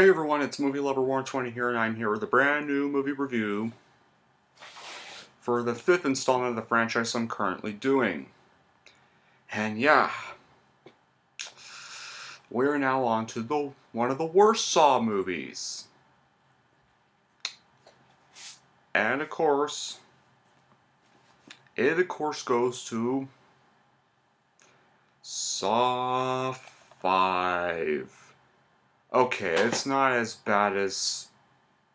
Hey everyone, it's Movie Lover Warren 20 here, and I'm here with a brand new movie review for the fifth installment of the franchise I'm currently doing. And yeah, we're now on to one of the worst Saw movies. And of course, it goes to Saw 5. Okay, it's not as bad as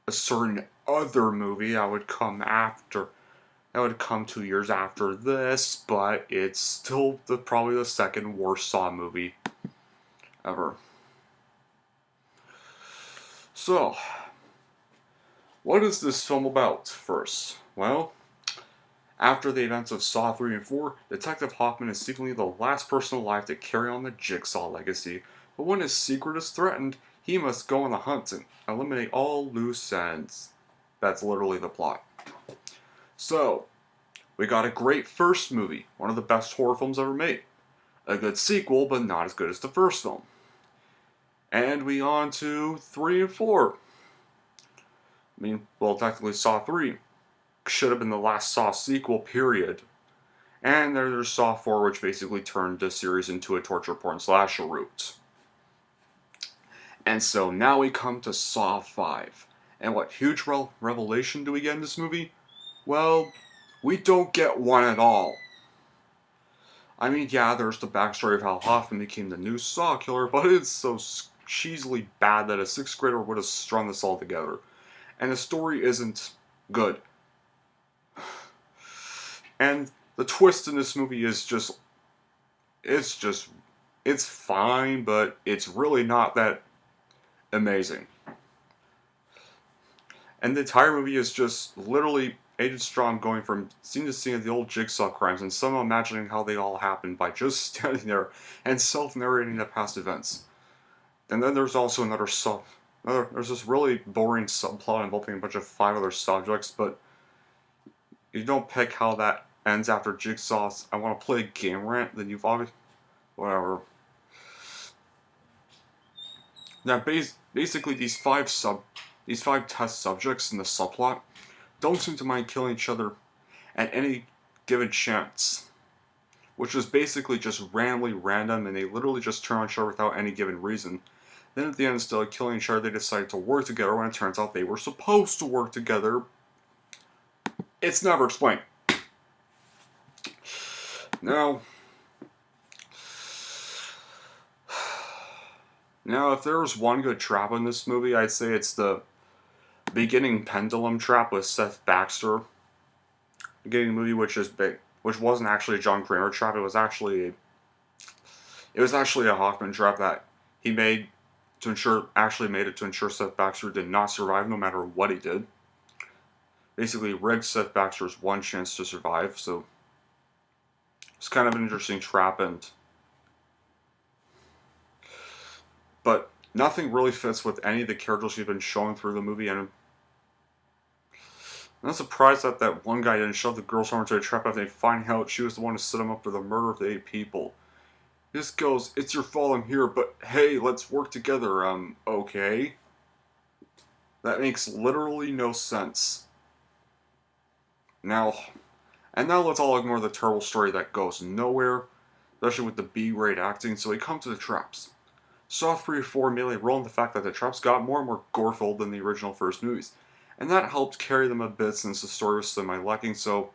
a certain other movie that would come 2 years after this, but it's still probably the second worst Saw movie ever. So, what is this film about first? Well, after the events of Saw 3 and 4, Detective Hoffman is seemingly the last person alive to carry on the Jigsaw legacy, but when his secret is threatened, he must go on the hunt and eliminate all loose ends. That's literally the plot. So, we got a great first movie, one of the best horror films ever made. A good sequel, but not as good as the first film. And we on to 3 and 4. Technically Saw 3 should have been the last Saw sequel, period. And there's Saw 4, which basically turned the series into a torture porn slasher route. And so now we come to Saw 5. And what huge revelation do we get in this movie? Well, we don't get one at all. I mean, yeah, there's the backstory of how Hoffman became the new Saw killer, but it's so cheesily bad that a 6th grader would have strung this all together. And the story isn't good. And the twist in this movie is it's fine, but it's really not that amazing. And the entire movie is just literally Agent Strong going from scene to scene of the old Jigsaw crimes and somehow imagining how they all happened by just standing there and self-narrating the past events. And then there's also there's this really boring subplot involving a bunch of 5 other subjects, but you don't pick how that ends after Jigsaw's "I want to play a game" rant, then you've obviously whatever. Now, basically, these five test subjects in the subplot don't seem to mind killing each other at any given chance, which is basically just randomly random, and they literally just turn on each other without any given reason. Then at the end, instead of killing each other, they decided to work together when it turns out they were supposed to work together. It's never explained. Now, if there was one good trap in this movie, I'd say it's the beginning pendulum trap with Seth Baxter. Beginning the movie, which wasn't actually a John Kramer trap. It was actually a Hoffman trap that he made to ensure Seth Baxter did not survive no matter what he did. Basically rigged Seth Baxter's one chance to survive, so it's kind of an interesting trap, but nothing really fits with any of the characters she's been showing through the movie, and I'm not surprised that one guy didn't shove the girl's arm into a trap after they find out she was the one who set him up for the murder of the 8 people. He just goes, "It's your fault I'm here, but hey, let's work together." Okay? That makes literally no sense. Now let's all ignore the terrible story that goes nowhere, especially with the B-grade acting, so we come to the traps. Saw 3 or 4 merely roll on the fact that the traps got more and more gore-filled than the original first movies, and that helped carry them a bit since the story was semi-lacking, so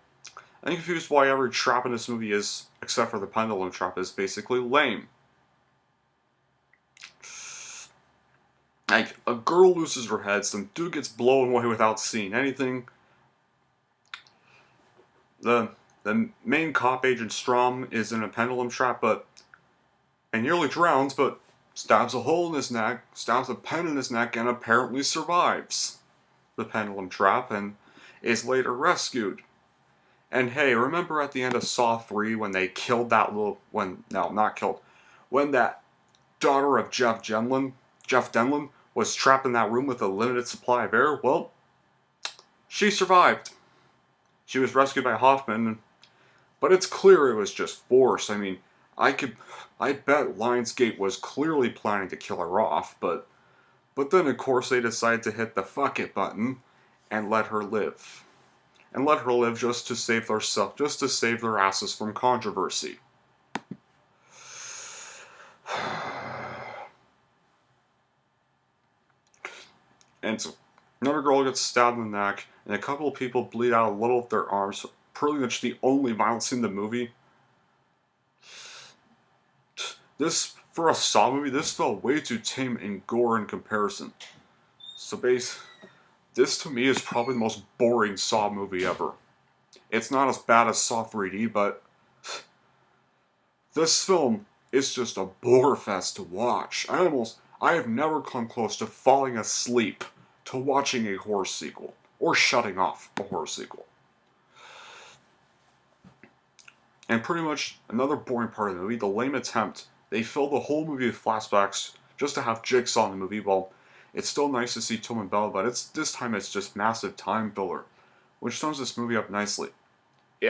I'm confused why every trap in this movie is, except for the pendulum trap, is basically lame. Like, a girl loses her head, some dude gets blown away without seeing anything. The main cop, Agent Strom, is in a pendulum trap, and nearly drowns, but stabs a hole in his neck, stabs a pen in his neck, and apparently survives the pendulum trap, and is later rescued. And hey, remember at the end of Saw 3 when they killed when that daughter of Jeff Denlon was trapped in that room with a limited supply of air? Well, she survived. She was rescued by Hoffman, but it's clear it was just forced. I mean, I bet Lionsgate was clearly planning to kill her off, but But then, of course, they decide to hit the fuck it button and let her live. And let her live just to save their asses from controversy. And so another girl gets stabbed in the neck, and a couple of people bleed out a little of their arms. Pretty much the only violence in the movie. This, for a Saw movie, this felt way too tame in gore in comparison. So this to me is probably the most boring Saw movie ever. It's not as bad as Saw 3D, but this film is just a bore fest to watch. I have never come close to falling asleep to watching a horror sequel, or shutting off a horror sequel. And pretty much another boring part of the movie, the lame attempt. They fill the whole movie with flashbacks just to have Jigsaw in the movie. Well, it's still nice to see Tobin Bell, but this time it's just massive time filler, which sums this movie up nicely.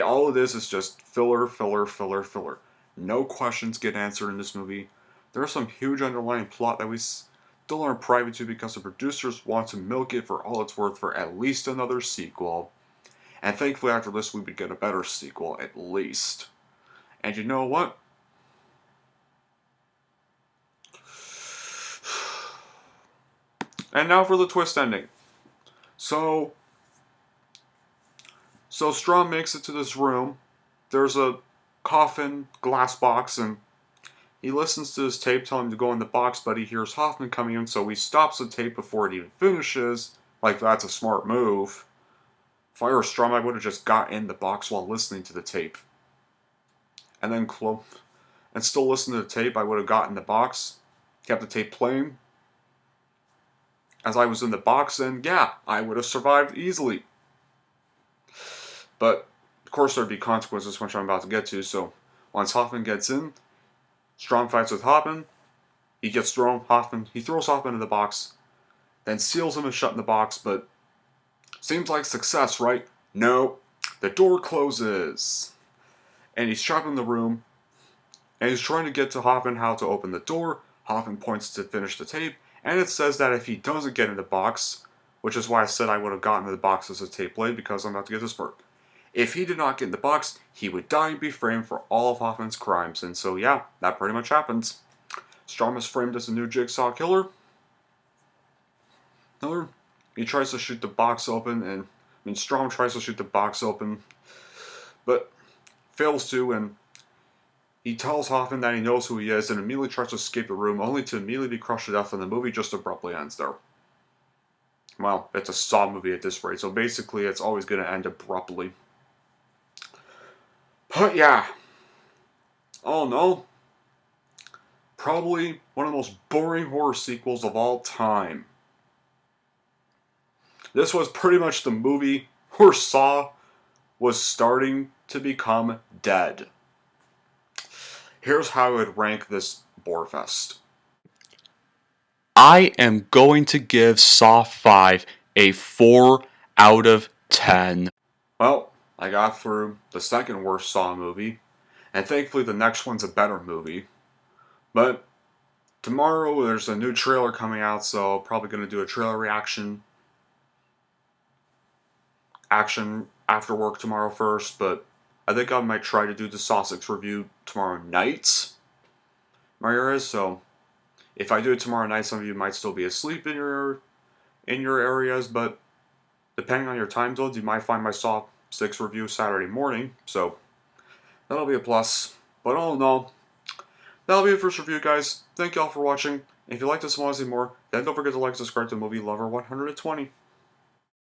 All it is just filler, filler, filler, filler. No questions get answered in this movie. There's some huge underlying plot that we still aren't privy to because the producers want to milk it for all it's worth for at least another sequel. And thankfully after this we would get a better sequel, at least. And you know what? And now for the twist ending. So Strahm makes it to this room. There's a coffin, glass box, and he listens to his tape telling him to go in the box, but he hears Hoffman coming in, so he stops the tape before it even finishes. Like, that's a smart move. If I were Strahm, I would have just got in the box while listening to the tape. And then still listening to the tape, I would have gotten the box, kept the tape playing. As I was in the box, and yeah, I would have survived easily. But, of course, there'd be consequences, which I'm about to get to, so once Hoffman gets in, Strahm fights with Hoffman, he throws Hoffman in the box, then seals him and shut in the box, but seems like success, right? No, the door closes, and he's trapped in the room, and he's trying to get to Hoffman how to open the door. Hoffman points to finish the tape, and it says that if he doesn't get in the box, which is why I said I would have gotten in the box as the tape played, because I'm about to get this part. If he did not get in the box, he would die and be framed for all of Hoffman's crimes. And so, yeah, that pretty much happens. Strahm is framed as a new Jigsaw killer. He tries to shoot the box open, Strahm tries to shoot the box open, but fails to, and he tells Hoffman that he knows who he is, and immediately tries to escape the room, only to immediately be crushed to death, and the movie just abruptly ends there. Well, it's a Saw movie at this rate, so basically it's always going to end abruptly. But yeah, all in all, probably one of the most boring horror sequels of all time. This was pretty much the movie where Saw was starting to become dead. Here's how I would rank this Borefest. I am going to give Saw 5 a 4 out of 10. Well, I got through the second worst Saw movie, and thankfully the next one's a better movie. But tomorrow there's a new trailer coming out, so probably going to do a trailer reaction after work tomorrow first, but I think I might try to do the Saw 6 review tomorrow night. My areas, so if I do it tomorrow night, some of you might still be asleep in your areas, but depending on your time zones, you might find my Saw 6 review Saturday morning, so that'll be a plus. But all in all, that'll be it for this review, guys. Thank y'all for watching. If you like this and want to see more, then don't forget to like and subscribe to Movie Lover 120.